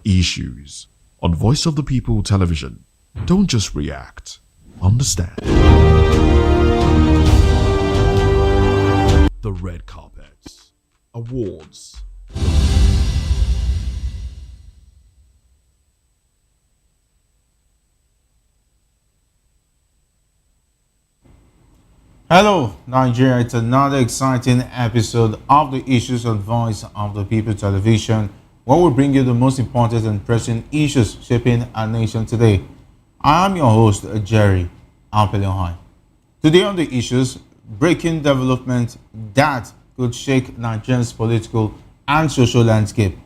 issues on Voice of the People television. Don't just react, understand. The red carpets, awards. Hello, Nigeria. It's another exciting episode of the Issues on Voice of the People television, where we bring you the most important and pressing issues shaping our nation today. I am your host, Jerry Alpeleohai. Today on the issues, breaking development that could shake Nigeria's political and social landscape.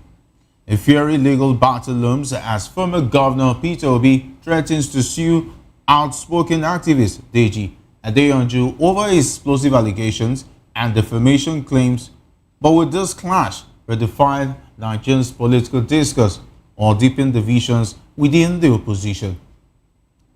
A fiery legal battle looms as former Governor Peter Obi threatens to sue outspoken activist Deji Adeyanju over explosive allegations and defamation claims. But will this clash redefine Nigeria's political discourse or deepen divisions within the opposition?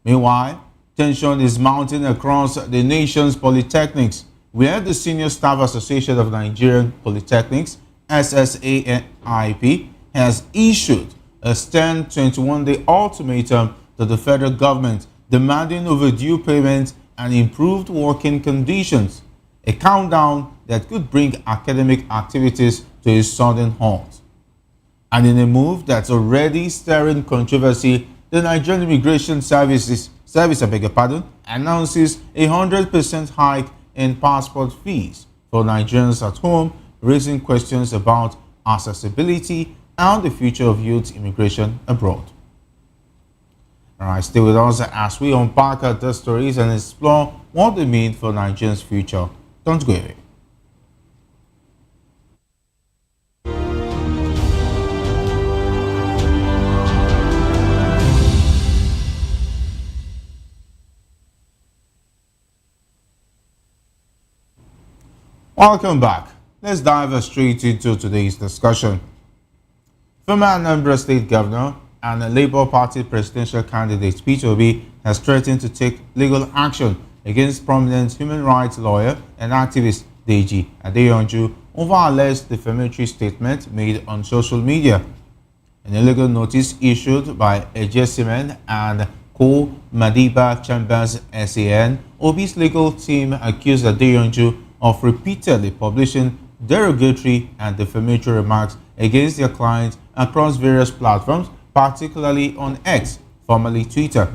Meanwhile, tension is mounting across the nation's polytechnics, where the Senior Staff Association of Nigerian Polytechnics, SSANIP, has issued a stern 21-day ultimatum to the federal government demanding overdue payments and improved working conditions, a countdown that could bring academic activities to a sudden halt. And in a move that's already stirring controversy, the Nigerian Immigration Service announces a 100% hike in passport fees for Nigerians at home, raising questions about accessibility and the future of youth immigration abroad. All right, stay with us as we unpack the stories and explore what they mean for Nigeria's future. Don't go away. Welcome back. Let's dive straight into today's discussion. Former Anambra State Governor and Labour Party presidential candidate Peter Obi has threatened to take legal action against prominent human rights lawyer and activist Deji Adeyanju over alleged defamatory statement made on social media. In a legal notice issued by Ejesimen and Co-Madiba Chambers SAN, Obi's legal team accused Adeyanju of repeatedly publishing derogatory and defamatory remarks against their clients across various platforms, particularly on X, formerly Twitter.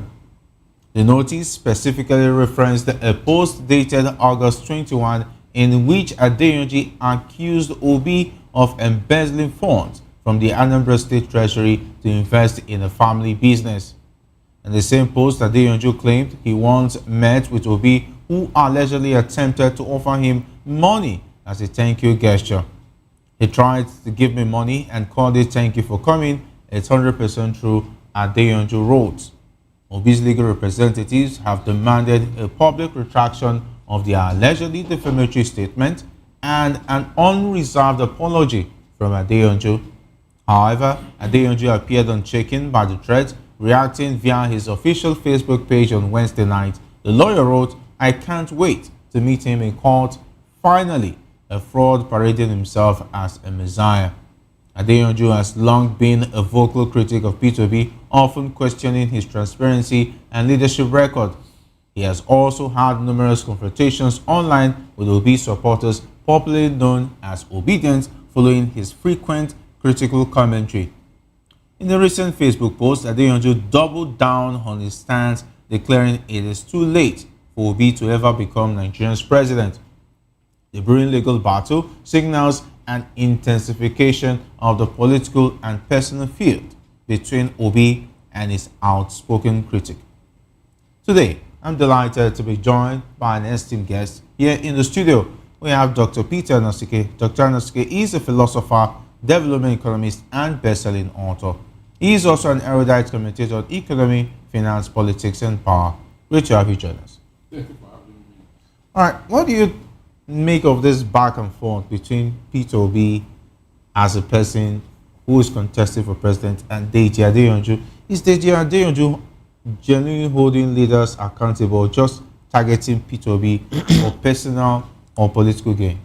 The notice specifically referenced a post dated August 21 in which Adeyanju accused Obi of embezzling funds from the Anambra State Treasury to invest in a family business. In the same post, Adeyanju claimed he once met with Obi, who allegedly attempted to offer him money as a thank you gesture. He tried to give me money and called it thank you for coming. It's 100% true, Adeyanju wrote. Obi's legal representatives have demanded a public retraction of the allegedly defamatory statement and an unreserved apology from Adeyanju. However, Adeyanju appeared unshaken by the threat, reacting via his official Facebook page on Wednesday night. The lawyer wrote, "I can't wait to meet him in court. Finally, a fraud parading himself as a messiah." Adeyanju has long been a vocal critic of Peter Obi, often questioning his transparency and leadership record. He has also had numerous confrontations online with Obi supporters, popularly known as Obedience, following his frequent critical commentary. In a recent Facebook post, Adeyanju doubled down on his stance, declaring it is too late for Obi to ever become Nigeria's president. The brewing legal battle signals an intensification of the political and personal feud between Obi and his outspoken critic. Today, I'm delighted to be joined by an esteemed guest here in the studio. We have Dr. Peter Nasike. Dr. Nasike is a philosopher, development economist, and best-selling author. He is also an erudite commentator on economy, finance, politics, and power. Great to have you join us. Thank you for having me. All right, what do you make of this back and forth between Peter Obi as a person who is contesting for president and Deji Adeyanju? Is Deji Adeyanju genuinely holding leaders accountable, just targeting Peter Obi for personal or political gain?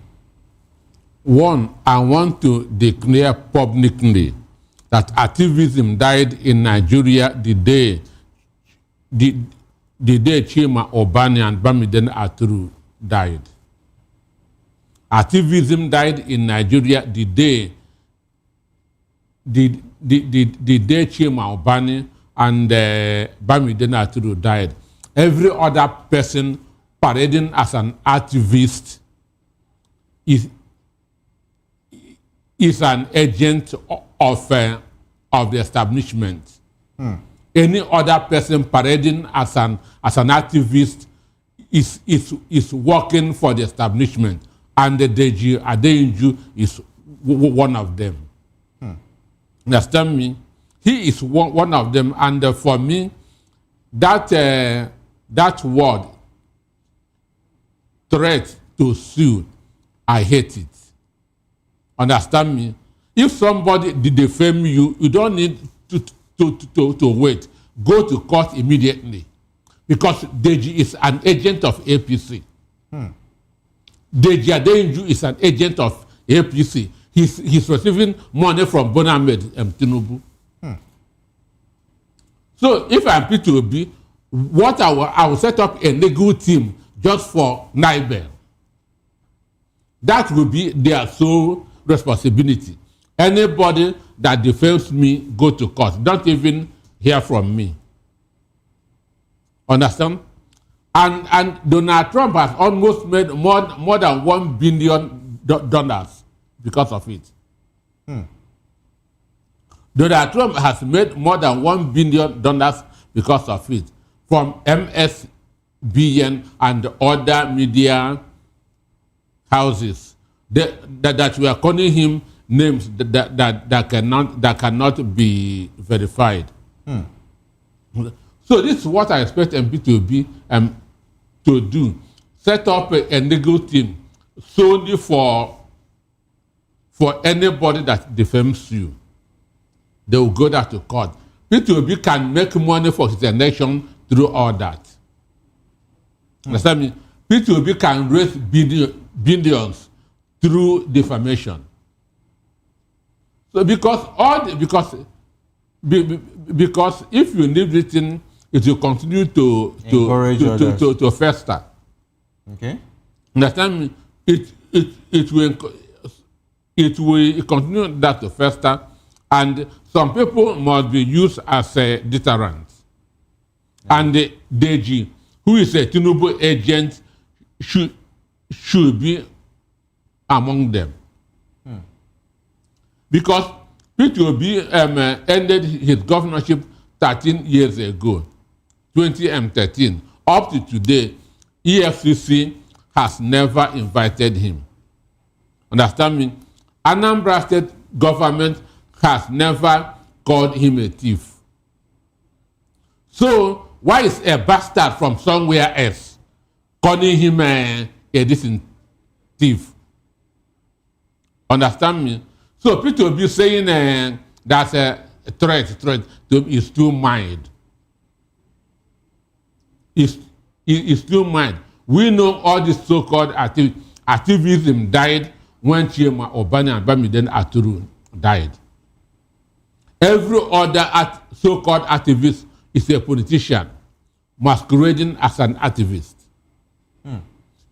One, I want to declare publicly that activism died in Nigeria the day Chima Obani and Bamiden Aturu died. Activism died in Nigeria the day Chima Obani and Bamiden Aturu died. Every other person parading as an activist is an agent of the establishment. Any other person parading as an activist is working for the establishment, and the Deji Adeyanju is one of them. Understand me? He is one of them, and for me, that word, threat to sue, I hate it. Understand me? If somebody defame you, you don't need to wait. Go to court immediately, because Deji is an agent of APC. Deji Adeyanju is an agent of APC. He's receiving money from Bonamed Tinubu. So if I'm P2B, what I will set up a legal team just for Naibel. That will be their sole responsibility. Anybody that defames me, go to court. Don't even hear from me. Understand? And Donald Trump has almost made more than $1 billion because of it. Donald Trump has made more than $1 billion because of it, from MSBN and other media houses that we are calling him names that cannot be verified. So this is what I expect MP to be to do. Set up a legal team solely for anybody that defames you. They will go there to court. P2B can make money for his election through all that. Understand me? P2B can raise billions through defamation. So because if you leave it in, it will continue to fester. Okay. Understand me? It will continue that to fester, and some people must be used as a deterrent. And the Deji, who is a Tinubu agent, should be among them. Because P2B ended his governorship 13 years ago, 2013. Up to today, EFCC has never invited him. Understand me? Anambra State government has never called him a thief. So why is a bastard from somewhere else calling him a decent thief? Understand me? So people be saying that's a threat is too mild. It's too mild. We know all this so-called activism died when Chima Obani and Bamiden Aturu died. Every other so-called activist is a politician masquerading as an activist,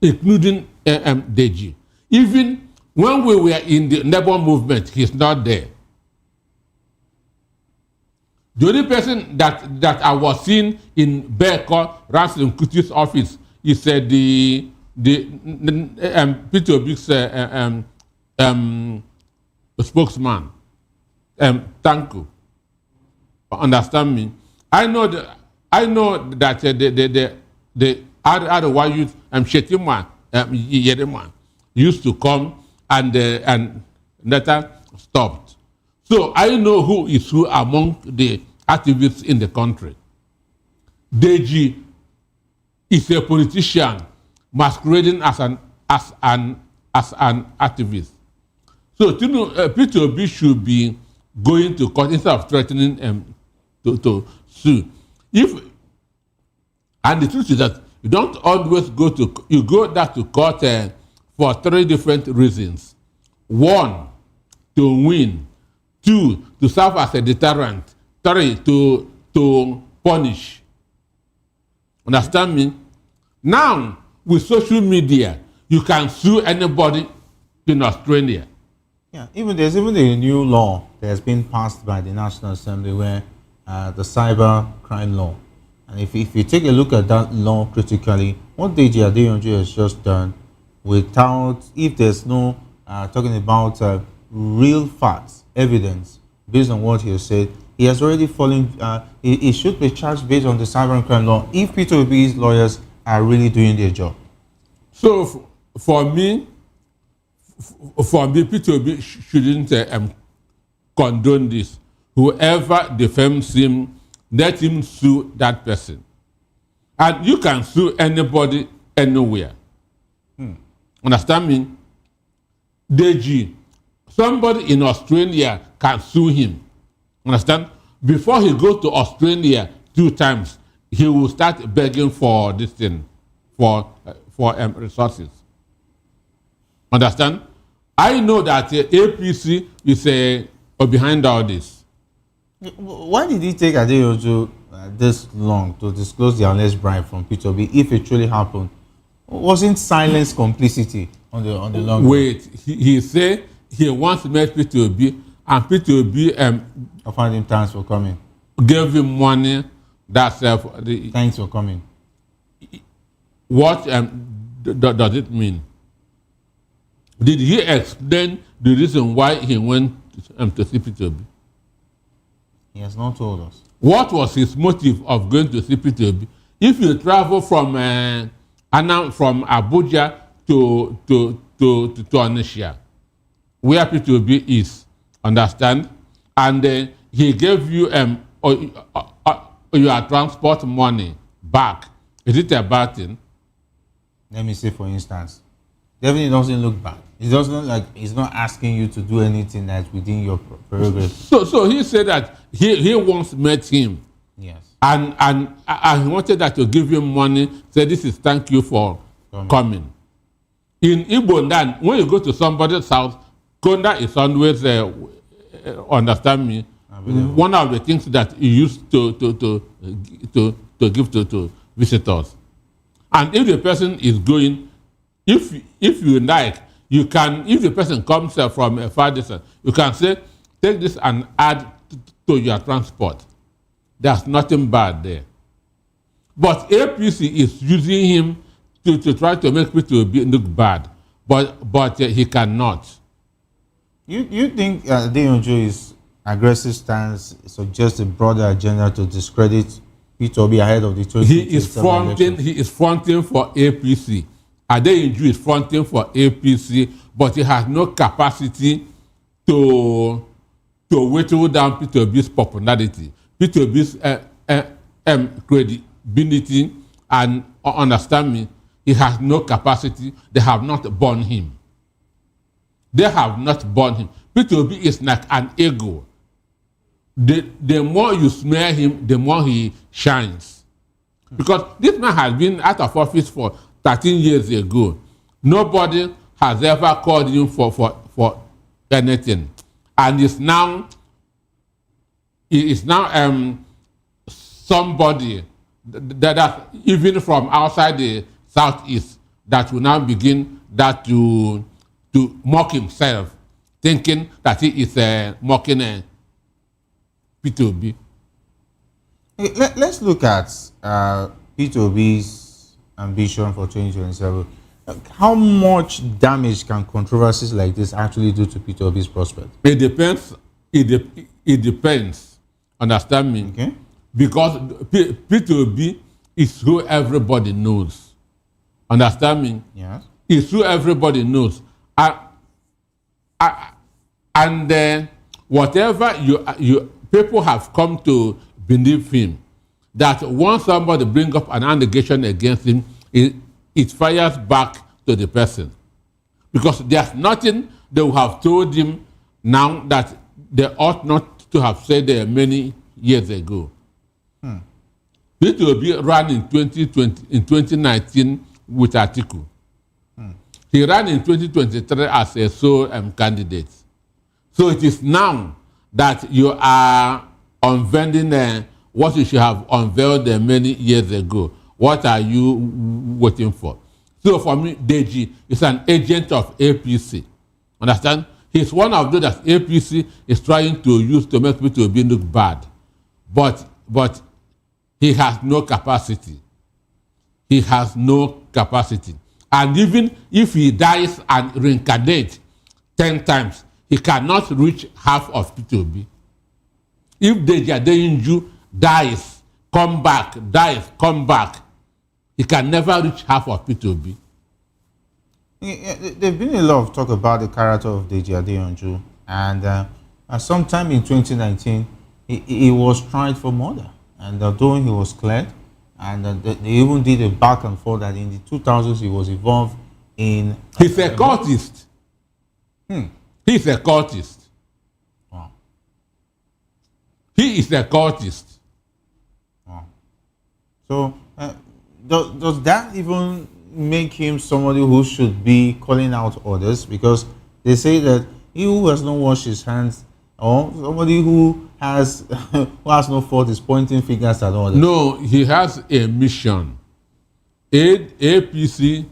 including Deji. Even when we were in the labor movement, he's not there. The only person that I was seeing in Beko, Ransom Kuti's office, is the Peter Big's spokesman, Tanku. Understand me? I know that the other youth, Shetima, Yerema, used to come and later stopped. So I know who is who among the activists in the country. Deji is a politician masquerading as an activist. So P2B should be going to court instead of threatening to sue. And the truth is that you don't always go there to court for three different reasons. One, to win. 2, to serve as a deterrent. 3, to punish. Understand me? Now, with social media, you can sue anybody in Australia. Yeah, there's even a new law that has been passed by the National Assembly where the cyber crime law. And if you take a look at that law critically, what Deji Adeyanju has just done without, if there's no talking about real facts, evidence, based on what he has said, he has already fallen, he should be charged based on the cyber crime law if P2B's lawyers are really doing their job. So for me, P2B shouldn't condone this. Whoever defames him, let him sue that person. And you can sue anybody anywhere. Understand me? Deji, somebody in Australia can sue him. Understand? Before he goes to Australia 2 times, he will start begging for this thing, for resources. Understand? I know that APC is behind all this. Why did it take Adeyanju this long to disclose the alleged bribe from P2B if it truly happened? Wasn't silence complicity on the long run? Wait, he said he wants to make P2B, and P2B offered him thanks for coming. Gave him money. That's thanks for coming. What does it mean? Did he explain the reason why he went to see P2B? He has not told us. What was his motive of going to see P2B? If you travel from Abuja to Onitsha, where P2B is, understand? And he gave you your transport money back. Is it a bad thing? Let me say, for instance, definitely doesn't look bad. It doesn't look like he's not asking you to do anything that's within your prerogative. So he said that he once met him. Yes. And he wanted that to give him money. Said, this is thank you for coming. In Igbo land, when you go to somebody's house, Konda is always understand me. One of the things that you used to give to visitors. And if the person is going, if you like, you can, if the person comes from a far distance, you can say, take this and add to your transport. There's nothing bad there. But APC is using him to try to make people look bad, but he cannot. You think Adeyanju's aggressive stance suggests a broader agenda to discredit P2B ahead of the 2027 election? He is fronting for APC. Adeyanju is fronting for APC, but he has no capacity to whittle down P2B's popularity, P2B's credibility, and understand me, he has no capacity. They have not born him. They have not born him. P2B is like an ego. The more you smear him, the more he shines. Because this man has been out of office for 13 years ago. Nobody has ever called him for anything. And he is now somebody that even from outside the Southeast that will now begin that to mock himself, thinking that he is mocking P2B. Let's look at P2B's ambition for 2027. How much damage can controversies like this actually do to P2B's prospect? It depends. It depends. Understand me? Okay. Because P2B is who everybody knows. Understand me? Yes. It's who everybody knows. And then whatever you people have come to believe him, that once somebody brings up an allegation against him, it fires back to the person. Because there's nothing they will have told him now that they ought not to have said there many years ago. P2B ran in 2019 with Atiku. He ran in 2023 as a sole candidate. So it is now that you are unveiling what you should have unveiled many years ago. What are you waiting for? So for me, Deji is an agent of APC. Understand? He's one of those that APC is trying to use to make people to be look bad. But he has no capacity. He has no capacity. And even if he dies and reincarnates 10 times, he cannot reach half of P2B. If Deji Adeyanju dies, come back, he can never reach half of P2B. There's been a lot of talk about the character of Deji Adeyanju, and sometime in 2019, he was tried for murder, and although he was cleared, and they even did a back and forth that in the 2000s he was involved in. He's a cultist. He's a cultist. Wow. He is a cultist. Wow. So does that even make him somebody who should be calling out others? Because they say that he who has not washed his hands, or somebody who has no fault, is pointing fingers at others. No, he has a mission. APC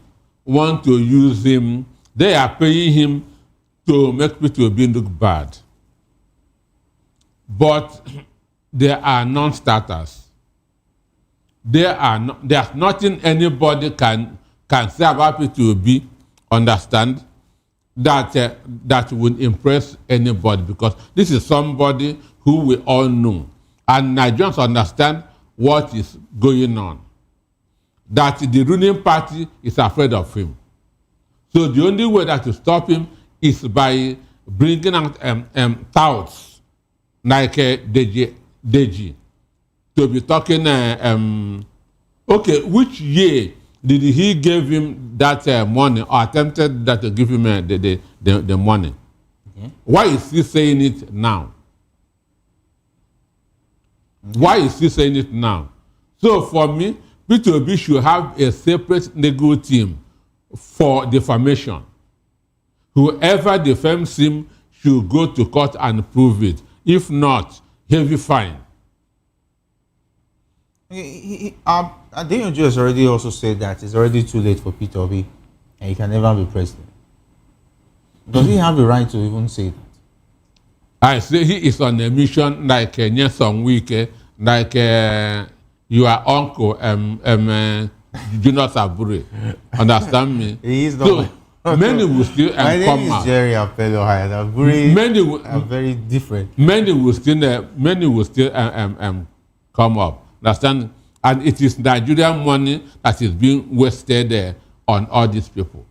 want to use him. They are paying him to make people be look bad. But they are non-starters. There's nothing anybody can say about P2B, understand, that would impress anybody, because this is somebody who we all know. And Nigerians understand what is going on. That the ruling party is afraid of him. So the only way that to stop him is by bringing out touts like Deji to be talking. Okay, which year did he give him that money, or attempted that to give him the money? Okay. Why is he saying it now? Okay. Why is he saying it now? So for me, P2B should have a separate legal team for defamation. Whoever defames him should go to court and prove it. If not, heavy fine. Adeyanju has already also said that it's already too late for P2B and he can never be president. Does he have the right to even say that? I say he is on a mission like Nyesom Wike, like your uncle, Junior Saburi. Understand me? He is not. So, many will still come out. My name is Jerry Apello Aburi. Many are very different. Many will still come up. Understand? And it is Nigerian money that is being wasted on all these people.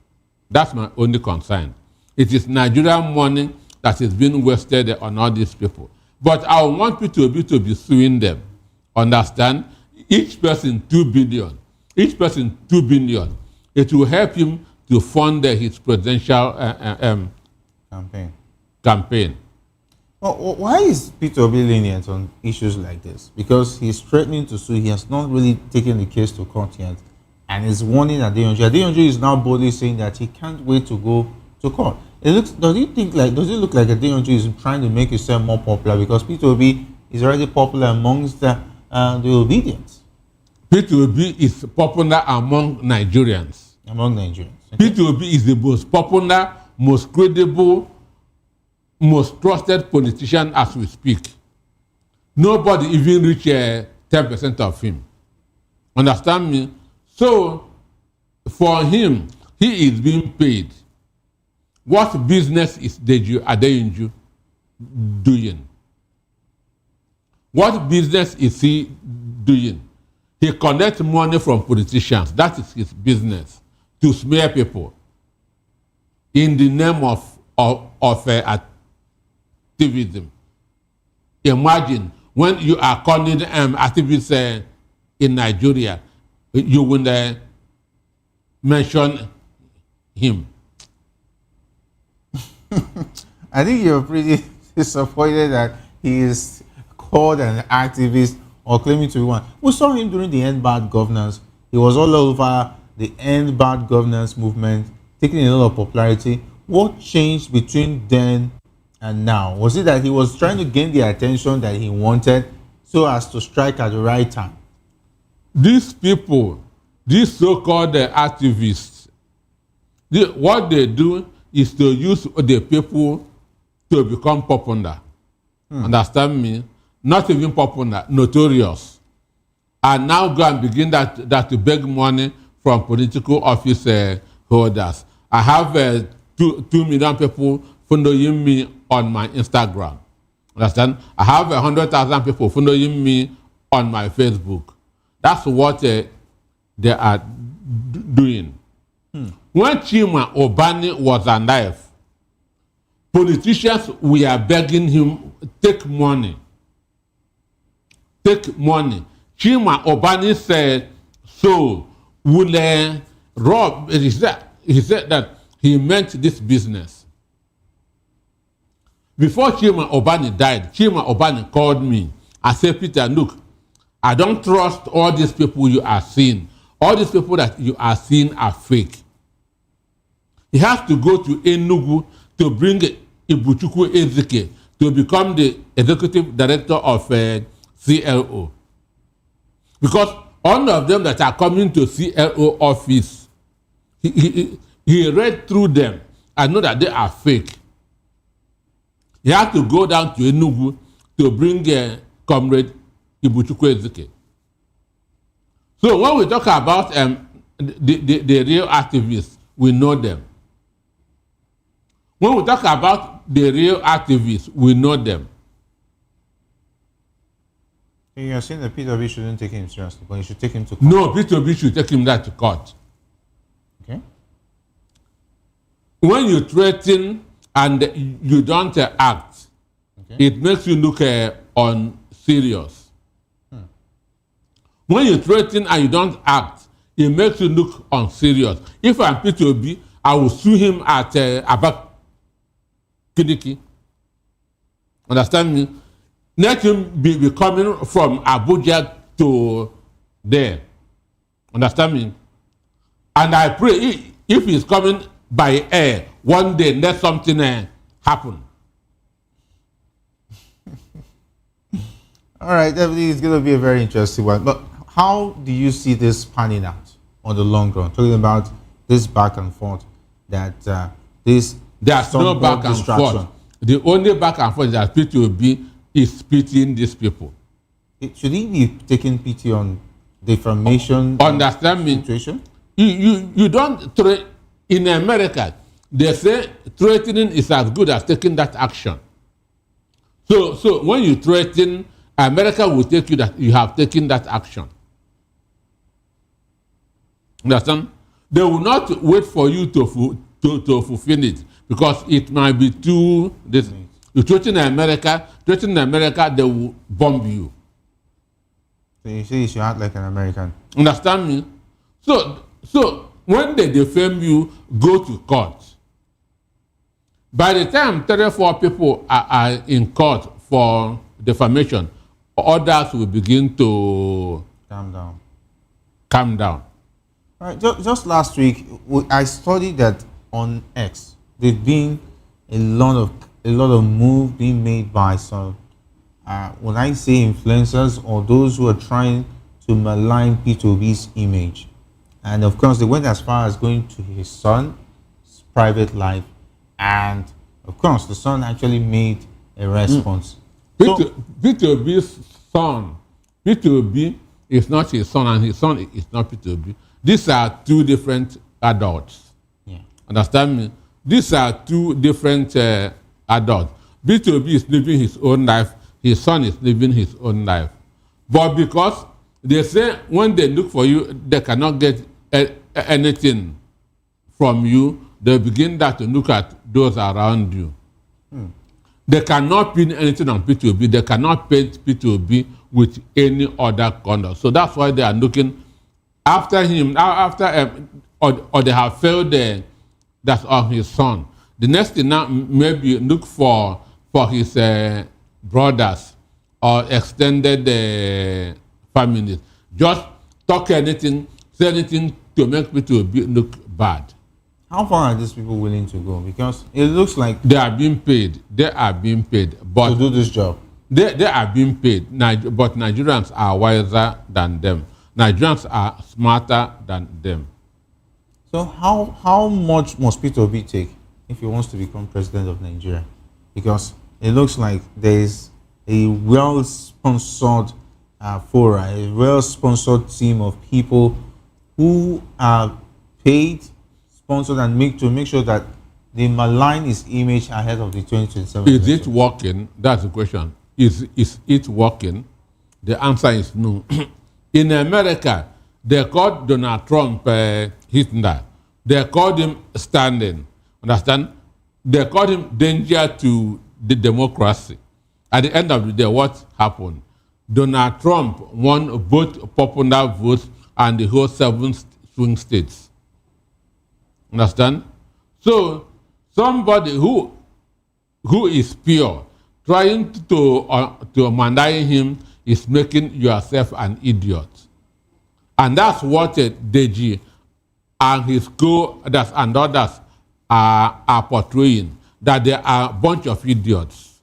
That's my only concern. It is Nigerian money that is being wasted on all these people. But I want P2B to be suing them. Understand? Each person 2 billion. Each person 2 billion. It will help him to fund his presidential campaign. Well, why is P2B lenient on issues like this? Because he's threatening to sue. He has not really taken the case to court yet, and is warning Adeyanju. Adeyanju is now boldly saying that he can't wait to go to court. Does it look like Adeyanju is trying to make himself more popular because P2B is already popular amongst the obedience? P2B is popular among Nigerians. Among Nigerians. Okay. P2B is the most popular, most credible, most trusted politician as we speak. Nobody even reach 10% of him. Understand me? So, for him, he is being paid. What business is Deji Adeyanju doing? What business is he doing? He collects money from politicians. That is his business, to smear people in the name of activism. Imagine when you are calling activists in Nigeria, you will mention him. I think you're pretty disappointed that he is called an activist or claiming to be one. We saw him during the End Bad Governance. He was all over the End Bad Governance movement, taking a lot of popularity. What changed between then And now, was it that he was trying to gain the attention that he wanted so as to strike at the right time? These people, these so-called activists, what they do is to use the people to become popular. Understand me? Not even popular, notorious. And now go and begin that to beg money from political office holders. I have 2 million people following me on my Instagram. Understand? I have 100,000 people following me on my Facebook. That's what they are doing. When Chima Obani was alive, politicians were begging him, take money. Take money. Chima Obani said, so will rob. He said that he meant this business. Before Chima Obani died, Chima Obani called me and said, Peter, look, I don't trust all these people you are seeing. All these people that you are seeing are fake. He has to go to Enugu to bring Ibuchukwu Ezike to become the executive director of CLO. Because all of them that are coming to CLO office, he read through them and know that they are fake. He has to go down to Enugu to bring Comrade Ibuchukwu Ezike. So when we talk about the real activists, we know them. When we talk about the real activists, we know them. You're saying that P.W. shouldn't take him seriously, but he should take him to court. No, P.W. should take him that to court. Okay. When you threaten and you don't act, okay, it makes you look unserious. When you threaten and you don't act, it makes you look unserious. If I'm P2B, I will sue him at Abakidiki. Understand me? Let him be coming from Abuja to there. Understand me? And I pray if he's coming by air, one day let something happen. All right, definitely it's going to be a very interesting one. But how do you see this panning out on the long run? Talking about this back and forth, that this... There's no back and forth. The only back and forth is that P2B is pitying these people. Should he be taking pity on defamation? Understand me? Situation? You don't in America, they say threatening is as good as taking that action. So when you threaten, America will take you that you have taken that action. Understand? They will not wait for you to fulfill it because it might be too. You threaten America, they will bomb you. So you say you should act like an American. Understand me? So when they defame you, go to court. By the time 34 people are in court for defamation, others will begin to calm down. All right. Just last week, I studied that on X, there've been a lot of moves being made by some, when I say influencers or those who are trying to malign P2B's image. And of course, they went as far as going to his son's private life. And of course, the son actually made a response. P2B's son, P2B is not his son and his son is not P2B. These are two different adults. Yeah. Understand me? These are two different adults. P2B is living his own life. His son is living his own life. But because they say when they look for you, they cannot get anything from you, they begin that to look at those around you. They cannot pin anything on P2B. They cannot paint P2B with any other conduct. So that's why they are looking after him, or they have failed that's on his son. The next thing now, maybe look for his brothers or extended families. Just talk anything, say anything to make P2B look bad. How far are these people willing to go? Because it looks like They are being paid. They are being paid. But to do this job. they are being paid. But Nigerians are wiser than them. Nigerians are smarter than them. So how much must Peter Obi take if he wants to become president of Nigeria? Because it looks like there is a well-sponsored fora, a well-sponsored team of people who are paid, sponsored, and make sure that they malign his image ahead of the 2027 Is election. it working? That's the question. Is it working? The answer is no. In America, they called Donald Trump Hitler. They called him standing. Understand? They called him danger to the democracy. At the end of the day, what happened? Donald Trump won both popular votes and the whole 7 swing states. Understand? So somebody who is pure, trying to malign him is making yourself an idiot. And that's what Deji and his co-others and others are portraying, that they are a bunch of idiots.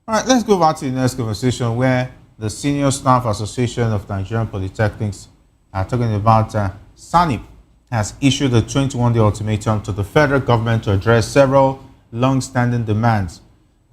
All right, let's go back to the next conversation where the Senior Staff Association of Nigerian Polytechnics are talking about SANIP has issued a 21-day ultimatum to the federal government to address several long-standing demands.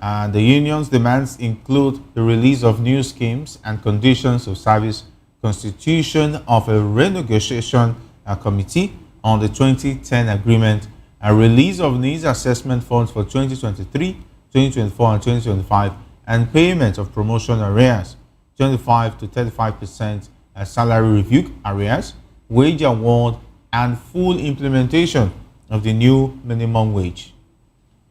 The union's demands include the release of new schemes and conditions of service, constitution of a renegotiation committee on the 2010 agreement, a release of needs assessment funds for 2023, 2024, and 2025, and payment of promotion arrears, 25 to 35% salary review arrears, wage award, and full implementation of the new minimum wage.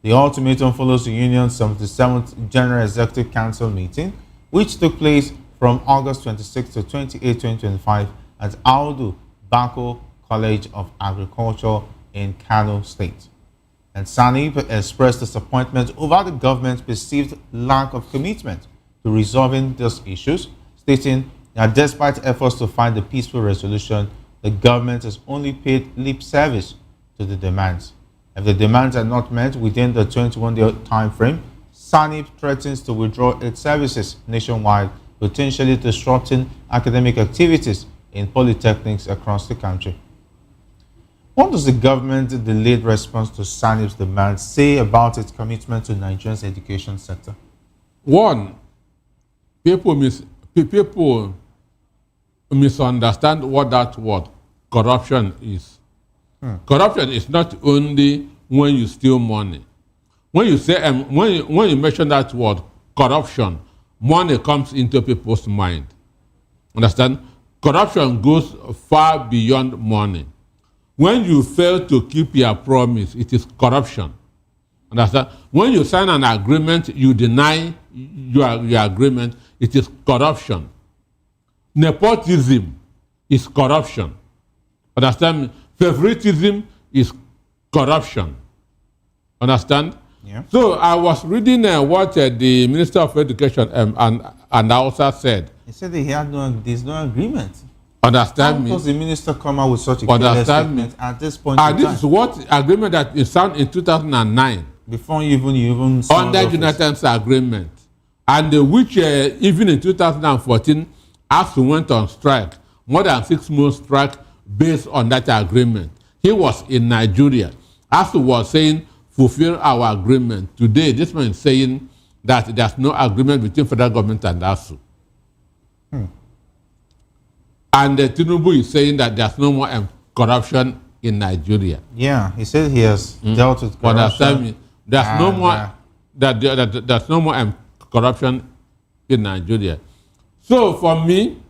The ultimatum follows the union's 77th General Executive Council meeting, which took place from August 26 to 28, 2025 at Audu Bako College of Agriculture in Kano State. And SANIP expressed disappointment over the government's perceived lack of commitment to resolving these issues, stating that despite efforts to find a peaceful resolution, the government has only paid lip service to the demands. If the demands are not met within the 21-day time frame, SANIP threatens to withdraw its services nationwide, potentially disrupting academic activities in polytechnics across the country. What does the government's delayed response to SANIP's demands say about its commitment to Nigeria's education sector? One, people misunderstand what that word corruption is. Corruption is not only when you steal money. When you say when you mention that word corruption, money comes into people's mind. Understand? Corruption goes far beyond money. When you fail to keep your promise, it is corruption. Understand? When you sign an agreement, you deny your agreement, it is corruption. Nepotism is corruption. Understand me? Favoritism is corruption. Understand? Yeah. So I was reading what the Minister of Education and also said. He said that there's no agreement. Understand How me? does the minister come out with such a careless statement at this point in This time? is what agreement that is signed in 2009 Before you even signed under office. Jonathan's agreement, and which even in 2014, ASU went on strike, more than 6 months strike based on that agreement. He was in Nigeria. ASU was saying, fulfill our agreement. Today, this man is saying that there's no agreement between federal government and ASU. And Tinubu is saying that there's no more corruption in Nigeria. Yeah, he said he has dealt with corruption. Understand me? There's no more there's no more corruption in Nigeria. So for me,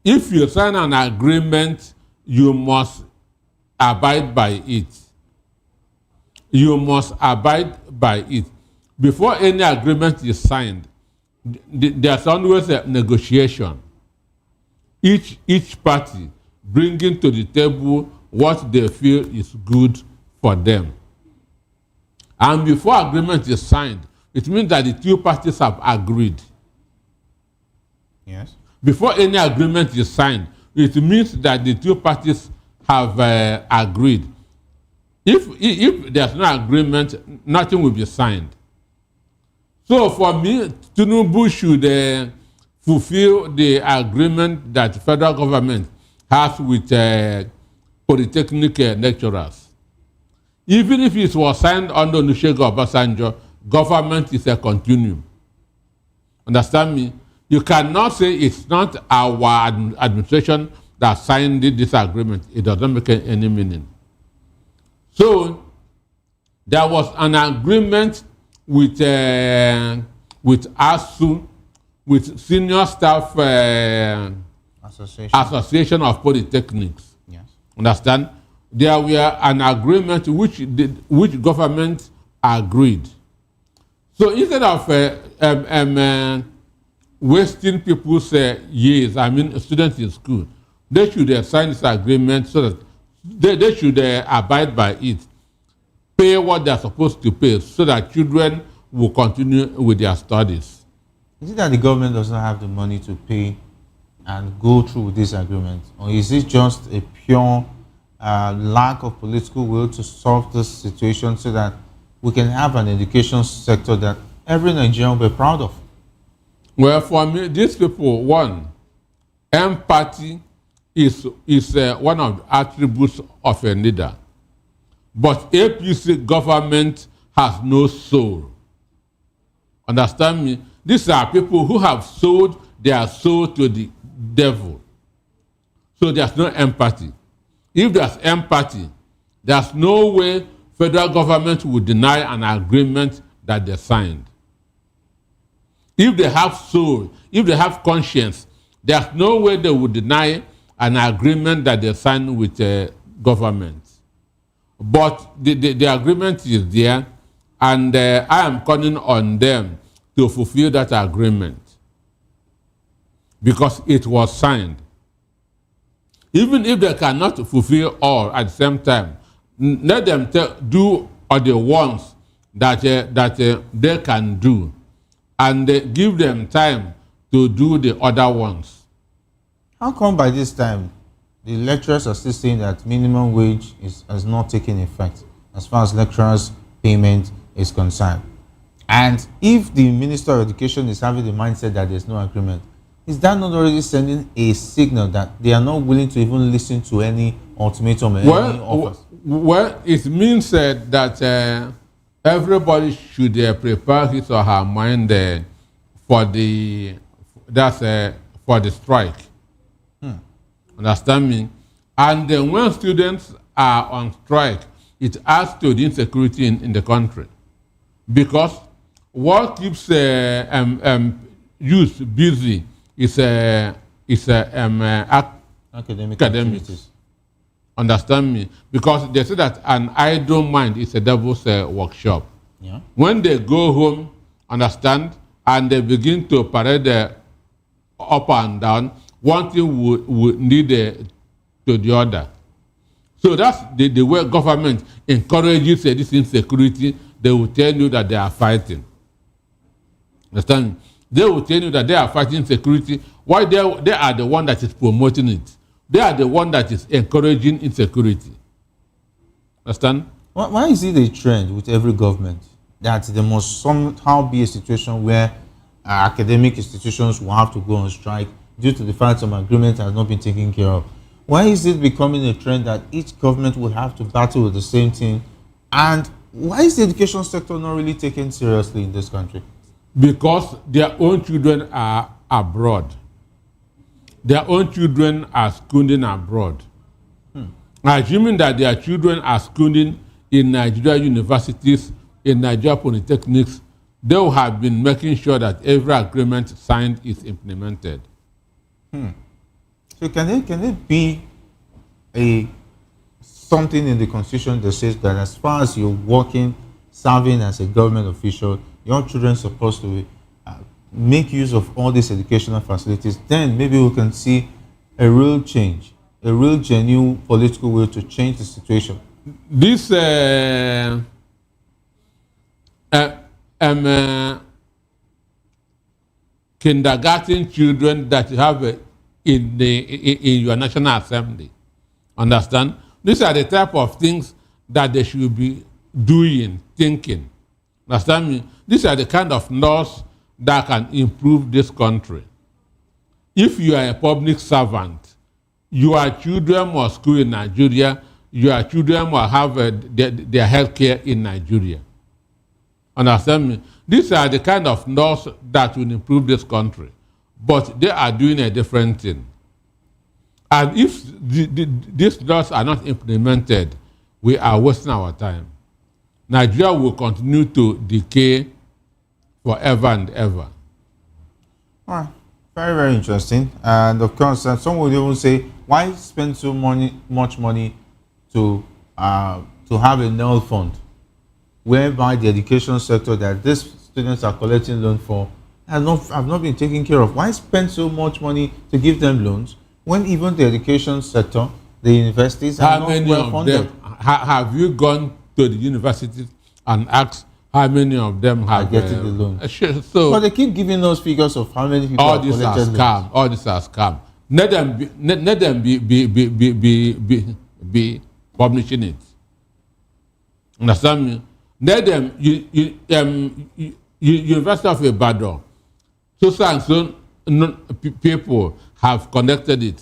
if you sign an agreement, you must abide by it. You must abide by it. Before any agreement is signed, there's always a negotiation. Each party bringing to the table what they feel is good for them. And before agreement is signed, it means that the two parties have agreed. Yes. Before any agreement is signed, it means that the two parties have agreed. If there's no agreement, nothing will be signed. So for me, Tinubu should fulfill the agreement that the federal government has with polytechnic lecturers. Even if it was signed under Olusegun Obasanjo, government is a continuum. Understand me? You cannot say it's not our administration that signed this agreement. It doesn't make any meaning. So there was an agreement with ASU, with Senior Staff Association of Polytechnics. Yes. Understand? There were an agreement which government agreed. So instead of wasting people's years, I mean students in school, they should sign this agreement so that they should abide by it, pay what they're supposed to pay so that children will continue with their studies. Is it that the government does not have the money to pay and go through with this agreement? Or is it just a pure lack of political will to solve this situation so that we can have an education sector that every Nigerian will be proud of? Well, for me, these people, one, empathy is one of the attributes of a leader. But APC government has no soul. Understand me? These are people who have sold their soul to the devil. So there's no empathy. If there's empathy, there's no way federal government would deny an agreement that they signed. If they have soul, if they have conscience, there's no way they would deny an agreement that they signed with government. But the agreement is there, and I am calling on them to fulfill that agreement because it was signed. Even if they cannot fulfill all at the same time, let them do the ones that they can do, and give them time to do the other ones. How come by this time the lecturers are still saying that minimum wage has not taken effect as far as lecturers' payment is concerned? And if the Minister of Education is having the mindset that there's no agreement, is that not already sending a signal that they are not willing to even listen to any ultimatum or any offers? Well, it means that everybody should prepare his or her mind for the strike. Understand me? And when students are on strike, it adds to the insecurity in the country. Because what keeps youth busy is academics. Understand me? Because they say that an idle mind is a devil's workshop. Yeah. When they go home, understand, and they begin to parade up and down, one thing would lead to the other. So that's the way government encourages this insecurity. They will tell you that they are fighting. Understand? They will tell you that they are fighting insecurity. Why they are the one that is promoting it. They are the one that is encouraging insecurity. Understand? Why is it a trend with every government that there must somehow be a situation where academic institutions will have to go on strike due to the fact some agreement has not been taken care of? Why is it becoming a trend that each government will have to battle with the same thing? And why is the education sector not really taken seriously in this country? Because their own children are abroad. Their own children are schooling abroad. Assuming that their children are schooling in Nigeria universities, in Nigeria polytechnics, they will have been making sure that every agreement signed is implemented. So can it be something in the constitution that says that as far as you're working, serving as a government official, your children are supposed to make use of all these educational facilities? Then maybe we can see a real change, a real genuine political will to change the situation. This kindergarten children that you have in your National Assembly, Understand? These are the type of things that they should be doing, thinking. Understand me? These are the kind of laws that can improve this country. If you are a public servant, your children must school in Nigeria, your children will have their health care in Nigeria. Understand me? These are the kind of laws that will improve this country. But they are doing a different thing. And if these laws are not implemented, we are wasting our time. Nigeria will continue to decay forever and ever. All right. Very, very interesting. And of course, some would even say, why spend so much money to have a null fund, whereby the education sector that these students are collecting loan for have not been taken care of? Why spend so much money to give them loans when even the education sector, the universities, are not well funded? Have you gone to the universities and asked how many of them have getting the loan? So, but they keep giving those figures of how many people all have these are collected scam. loans. All these are scam. Let them be publishing it. Understand me? Let them University of Ibadan, so and so people have connected it.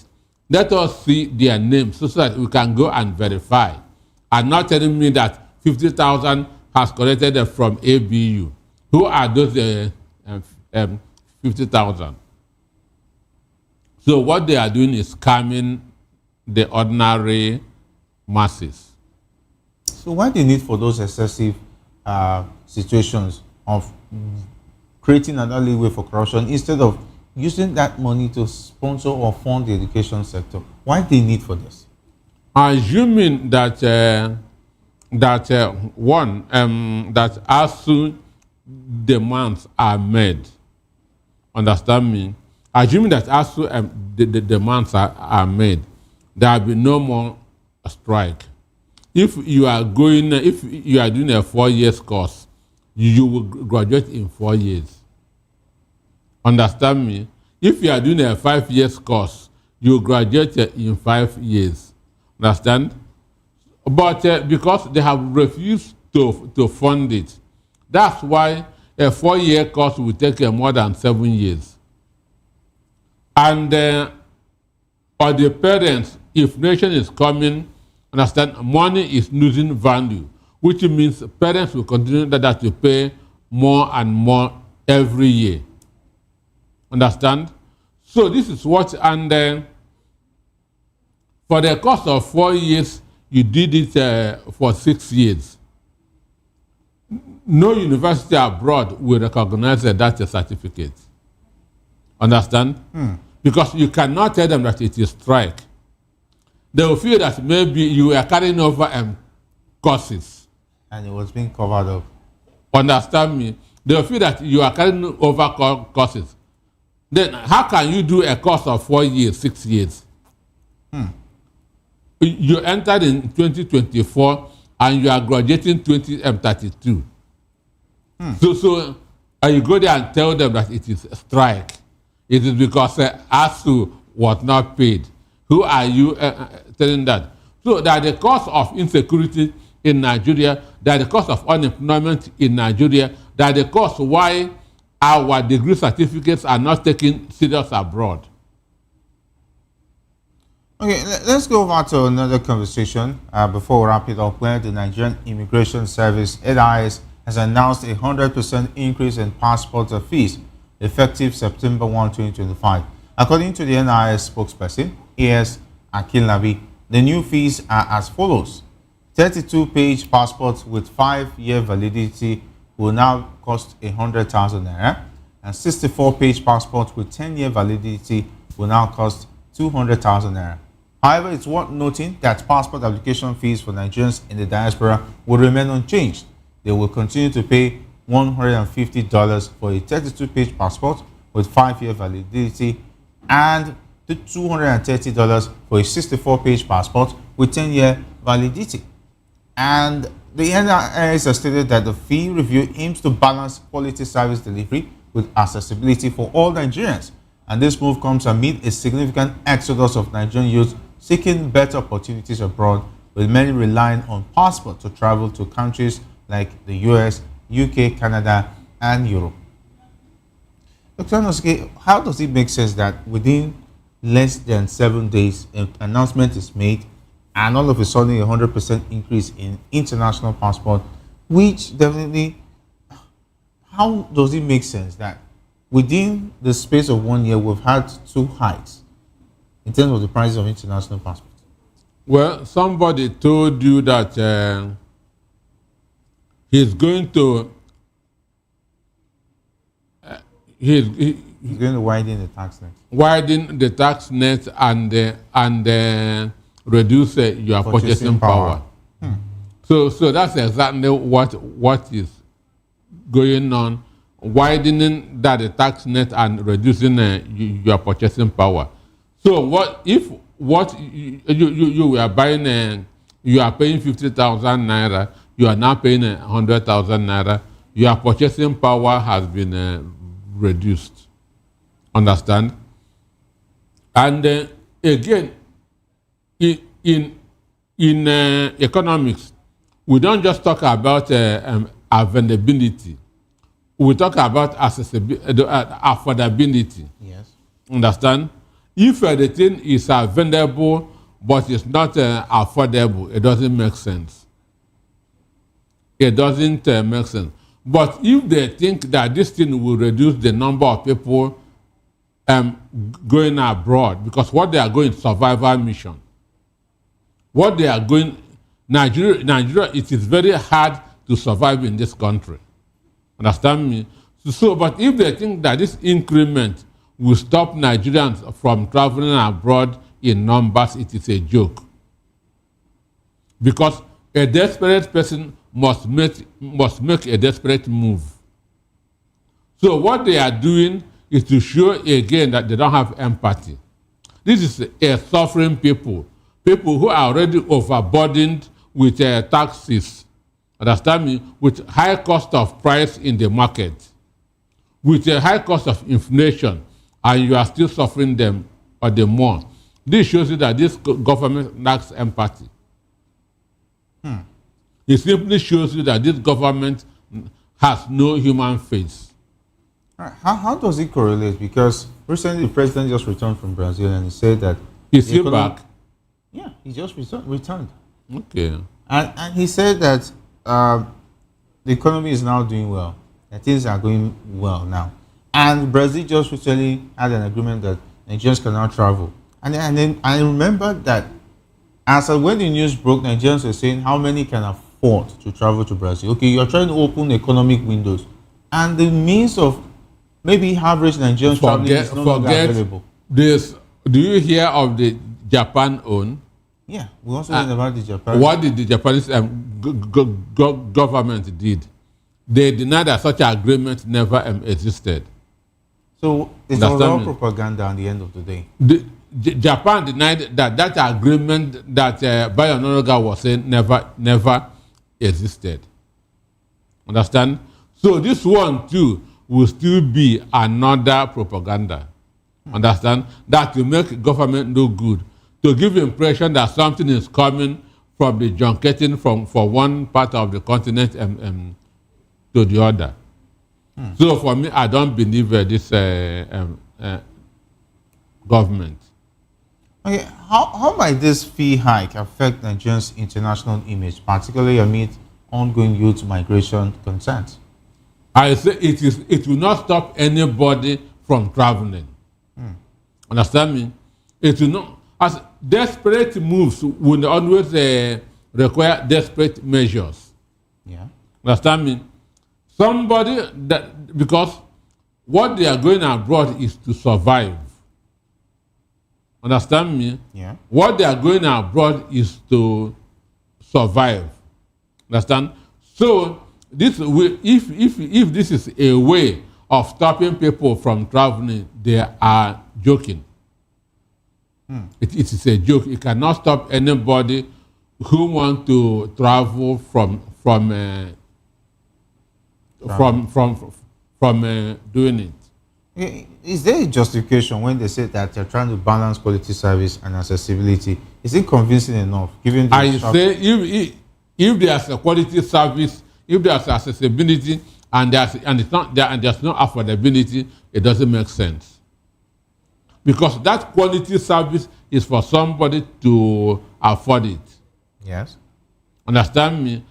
Let us see their names so that we can go and verify. And not telling me that 50,000 has collected from ABU. Who are those 50,000? So what they are doing is scamming the ordinary masses. So why the need for those excessive situations of creating another leeway for corruption instead of using that money to sponsor or fund the education sector? Why the need for this? Assuming that that as soon demands are made, understand me? Assuming that as soon the demands are made, there will be no more strike. If you are doing a 4 years course, you will graduate in 4 years. Understand me? If you are doing a 5 years course, you graduate in 5 years. Understand? But because they have refused to fund it, that's why a 4-year course will take more than 7 years. And for the parents, if nation is coming, understand, money is losing value, which means parents will continue that to pay more and more every year. Understand? So this is what, and for the course of 4 years, you did it for 6 years. No university abroad will recognize that certificate. Understand? Because you cannot tell them that it is strike. They will feel that maybe you are carrying over courses. And it was being covered up. Understand me? They will feel that you are carrying over courses. Then how can you do a course of 4 years, 6 years? You entered in 2024 and you are graduating 2032. So you go there and tell them that it is a strike. It is because ASU was not paid. Who are you telling that? So that the cause of insecurity in Nigeria, that the cause of unemployment in Nigeria, that the cause why our degree certificates are not taken serious abroad. Okay, let's go over to another conversation before we wrap it up, where the Nigerian Immigration Service, NIS, has announced a 100% increase in passport fees effective September 1, 2025. According to the NIS spokesperson, A.S. Akinlabi, the new fees are as follows. 32-page passports with 5-year validity will now cost 100,000 naira, and 64-page passports with 10-year validity will now cost 200,000 naira. However, it's worth noting that passport application fees for Nigerians in the diaspora will remain unchanged. They will continue to pay $150 for a 32-page passport with 5-year validity and $230 for a 64-page passport with 10-year validity. And the NIS has stated that the fee review aims to balance quality service delivery with accessibility for all Nigerians. And this move comes amid a significant exodus of Nigerian youth seeking better opportunities abroad, with many relying on passport to travel to countries like the US, UK, Canada, and Europe. Dr. Nosuke, how does it make sense that within less than 7 days, an announcement is made and all of a sudden a 100% increase in international passport, which definitely, how does it make sense that within the space of 1 year we've had 2 hikes in terms of the price of international passports? Well, somebody told you that he's going to he's going to widen the tax net. Widen the tax net and reduce your purchasing power. So that's exactly what is going on, widening the tax net and reducing your purchasing power. So what if you were buying, you are paying 50,000 naira, you are now paying 100,000 naira, your purchasing power has been reduced. Understand? And again, in economics, we don't just talk about availability. We talk about accessibility, affordability. Yes. Understand? If the thing is available but it's not affordable, it doesn't make sense. It doesn't make sense. But if they think that this thing will reduce the number of people going abroad, because what they are going survival mission, what they are going, Nigeria, it is very hard to survive in this country. Understand me? So, but if they think that this increment will stop Nigerians from traveling abroad in numbers, it is a joke. Because a desperate person must make a desperate move. So what they are doing is to show again that they don't have empathy. This is a suffering people who are already overburdened with taxes, understand me, with high cost of price in the market, with a high cost of inflation, and you are still suffering them or the more. This shows you that this government lacks empathy. It simply shows you that this government has no human face. How does it correlate? Because recently the president just returned from Brazil and he said that... Is he back? Yeah, he just returned. Okay. And he said that the economy is now doing well, that things are going well now. And Brazil just recently had an agreement that Nigerians cannot travel. And then I remember that as when the news broke, Nigerians were saying how many can afford to travel to Brazil. Okay, you're trying to open economic windows. And the means of maybe average Nigerians traveling is no longer available. This, do you hear of the Japan own? Yeah, we also learned about the Japan. What did the Japanese government did? They denied that such an agreement never existed. So it's all propaganda at the end of the day. Japan denied that agreement that Bayo Onanuga was saying never existed. Understand? So this one too will still be another propaganda. Understand? That will make government look good, to give the impression that something is coming from the junketing from one part of the continent to the other. So for me, I don't believe this government. Okay, how might this fee hike affect Nigeria's international image, particularly amid ongoing youth migration concerns? I say it will not stop anybody from traveling. Understand me? It will not. As desperate moves will always require desperate measures. Yeah. Understand me? Somebody that, because what they are going abroad is to survive. Understand me? Yeah. What they are going abroad is to survive. Understand? So this will, if this is a way of stopping people from traveling, they are joking. It is a joke. It cannot stop anybody who want to travel from doing it. is there a justification when they say that they're trying to balance quality service and accessibility? Is it convincing enough? Given the I say if there's a quality service, if there's accessibility, and it's not there, and there's no affordability, it doesn't make sense. Because that quality service is for somebody to afford it. Yes. Understand me?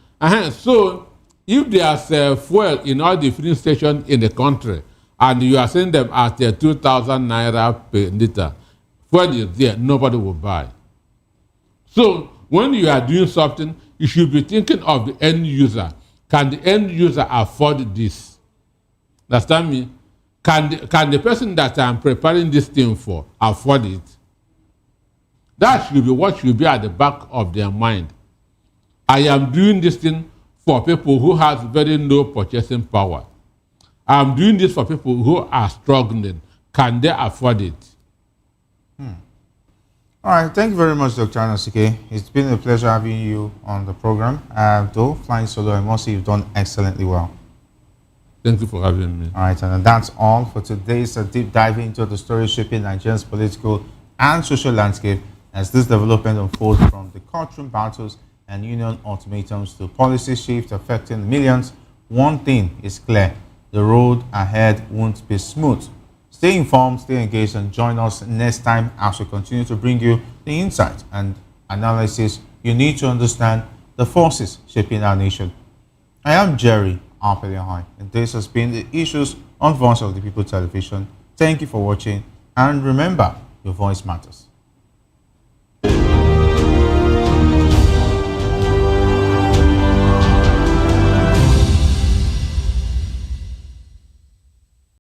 So if there's fuel in all the filling stations in the country, and you are selling them at 2,000 naira per liter, fuel is there, nobody will buy. So when you are doing something, you should be thinking of the end user. Can the end user afford this? Understand me? Can the person that I'm preparing this thing for afford it? That should be what should be at the back of their mind. I am doing this thing for people who have very low purchasing power. I'm doing this for people who are struggling. Can they afford it? All right. Thank you very much, Dr. Anosike. It's been a pleasure having you on the program. Though flying solo, I must say you've done excellently well. Thank you for having me. All right, and that's all for today's deep dive into the story shaping Nigeria's political and social landscape as this development unfolds from the courtroom battles and union ultimatums to policy shifts affecting millions. One thing is clear: the road ahead won't be smooth. Stay informed, stay engaged, and join us next time as we continue to bring you the insight and analysis you need to understand the forces shaping our nation. I am Jerry Arpeliahai, and this has been the Issues on Voice of the People television. Thank you for watching, and remember, your voice matters.